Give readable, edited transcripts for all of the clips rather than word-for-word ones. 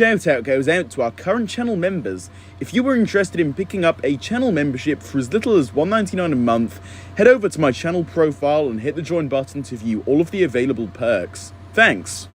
shout out goes out to our current channel members. If you were interested in picking up a channel membership for as little as $1.99 a month, head over to my channel profile and hit the join button to view all of the available perks. Thanks!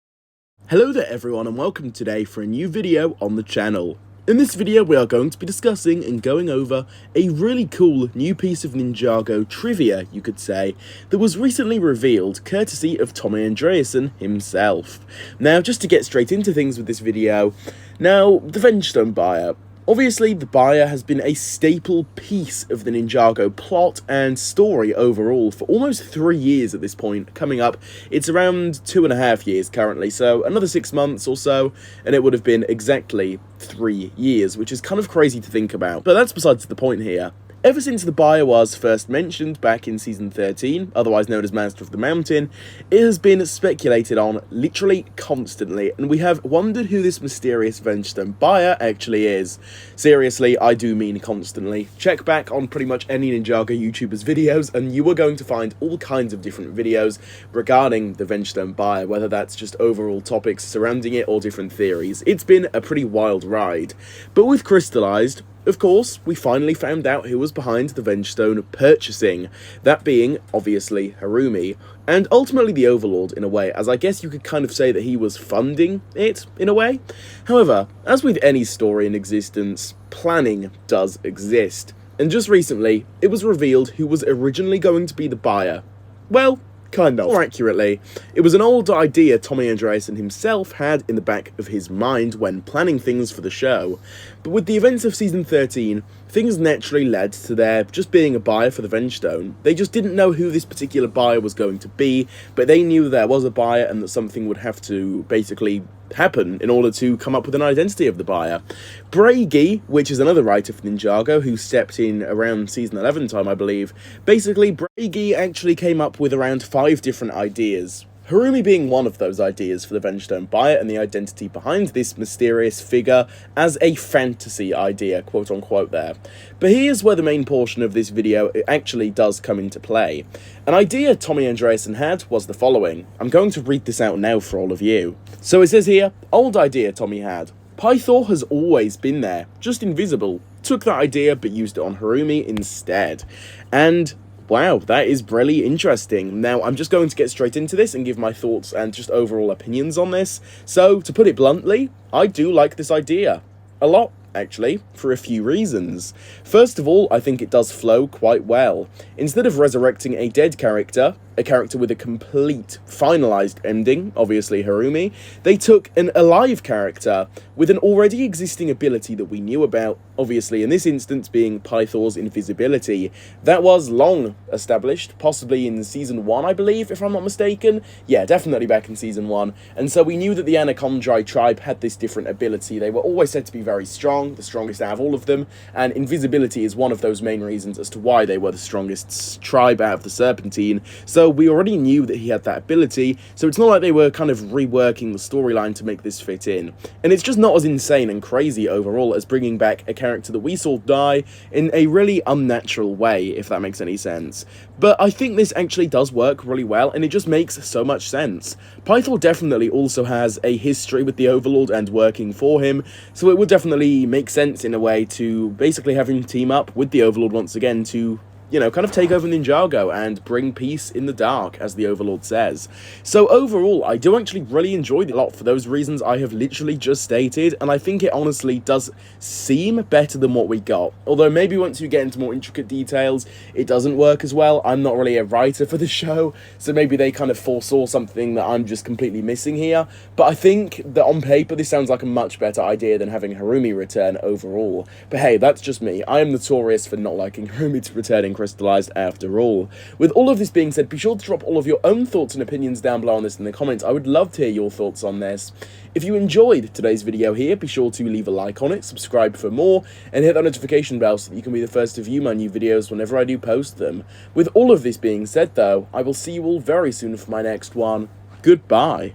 Hello there everyone and welcome today for a new video on the channel. In this video we are going to be discussing and going over a really cool new piece of Ninjago trivia, you could say, that was recently revealed courtesy of Tommy Andreasen himself. Now, just to get straight into things with this video, now, the Vengestone Buyer. Obviously, the Buyer has been a staple piece of the Ninjago plot and story overall for almost 3 years at this point. Coming up, it's around 2.5 years currently, so another 6 months or so, and it would have been exactly 3 years, which is kind of crazy to think about. But that's besides the point here. Ever since the Buyer was first mentioned back in Season 13, otherwise known as Master of the Mountain, it has been speculated on literally constantly, and we have wondered who this mysterious Vengestone Buyer actually is. Seriously, I do mean constantly. Check back on pretty much any Ninjago YouTuber's videos, and you are going to find all kinds of different videos regarding the Vengestone Buyer, whether that's just overall topics surrounding it or different theories. It's been a pretty wild ride. But with Crystalized, of course, we finally found out who was behind the Vengestone purchasing, that being, obviously, Harumi, and ultimately the Overlord in a way, as I guess you could kind of say that he was funding it, in a way. However, as with any story in existence, planning does exist, and just recently, it was revealed who was originally going to be the Buyer. Well, kind of. More accurately, it was an old idea Tommy Andreasen himself had in the back of his mind when planning things for the show, but with the events of Season 13, things naturally led to there just being a buyer for the Vengestone. They just didn't know who this particular buyer was going to be, but they knew there was a buyer and that something would have to basically happen in order to come up with an identity of the buyer. Bragi, which is another writer for Ninjago who stepped in around Season 11 time, I believe, basically Bragi actually came up with around 5 different ideas. Harumi being one of those ideas for the Vengestone Buyer and the identity behind this mysterious figure as a fantasy idea, quote unquote there. But here's where the main portion of this video actually does come into play. An idea Tommy Andreasen had was the following. I'm going to read this out now for all of you. So it says here, old idea Tommy had. Pythor has always been there, just invisible. Took that idea but used it on Harumi instead. And wow, that is really interesting. Now, I'm just going to get straight into this and give my thoughts and just overall opinions on this. So, to put it bluntly, I do like this idea. A lot, actually, for a few reasons. First of all, I think it does flow quite well. Instead of resurrecting a dead character, a character with a complete, finalized ending, obviously Harumi, they took an alive character with an already existing ability that we knew about, obviously in this instance being Pythor's invisibility. That was long established, possibly in Season 1, I believe, if I'm not mistaken. Yeah, definitely back in Season 1. And so we knew that the Anacondrae tribe had this different ability. They were always said to be very strong, the strongest out of all of them, and invisibility is one of those main reasons as to why they were the strongest tribe out of the Serpentine. So we already knew that he had that ability, so it's not like they were kind of reworking the storyline to make this fit in. And it's just not as insane and crazy overall as bringing back a character that we saw die in a really unnatural way, if that makes any sense. But I think this actually does work really well, and it just makes so much sense. Pythor definitely also has a history with the Overlord and working for him, so it would definitely make sense in a way to basically have him team up with the Overlord once again to, you know, kind of take over Ninjago and bring peace in the dark, as the Overlord says. So overall, I do actually really enjoy it a lot for those reasons I have literally just stated, and I think it honestly does seem better than what we got. Although maybe once you get into more intricate details, it doesn't work as well. I'm not really a writer for the show, so maybe they kind of foresaw something that I'm just completely missing here. But I think that on paper, this sounds like a much better idea than having Harumi return overall. But hey, that's just me. I am notorious for not liking Harumi to return in Crystalized after all. With all of this being said, be sure to drop all of your own thoughts and opinions down below on this in the comments. I would love to hear your thoughts on this. If you enjoyed today's video here, be sure to leave a like on it, subscribe for more, and hit that notification bell so that you can be the first to view my new videos whenever I do post them. With all of this being said though, I will see you all very soon for my next one. Goodbye.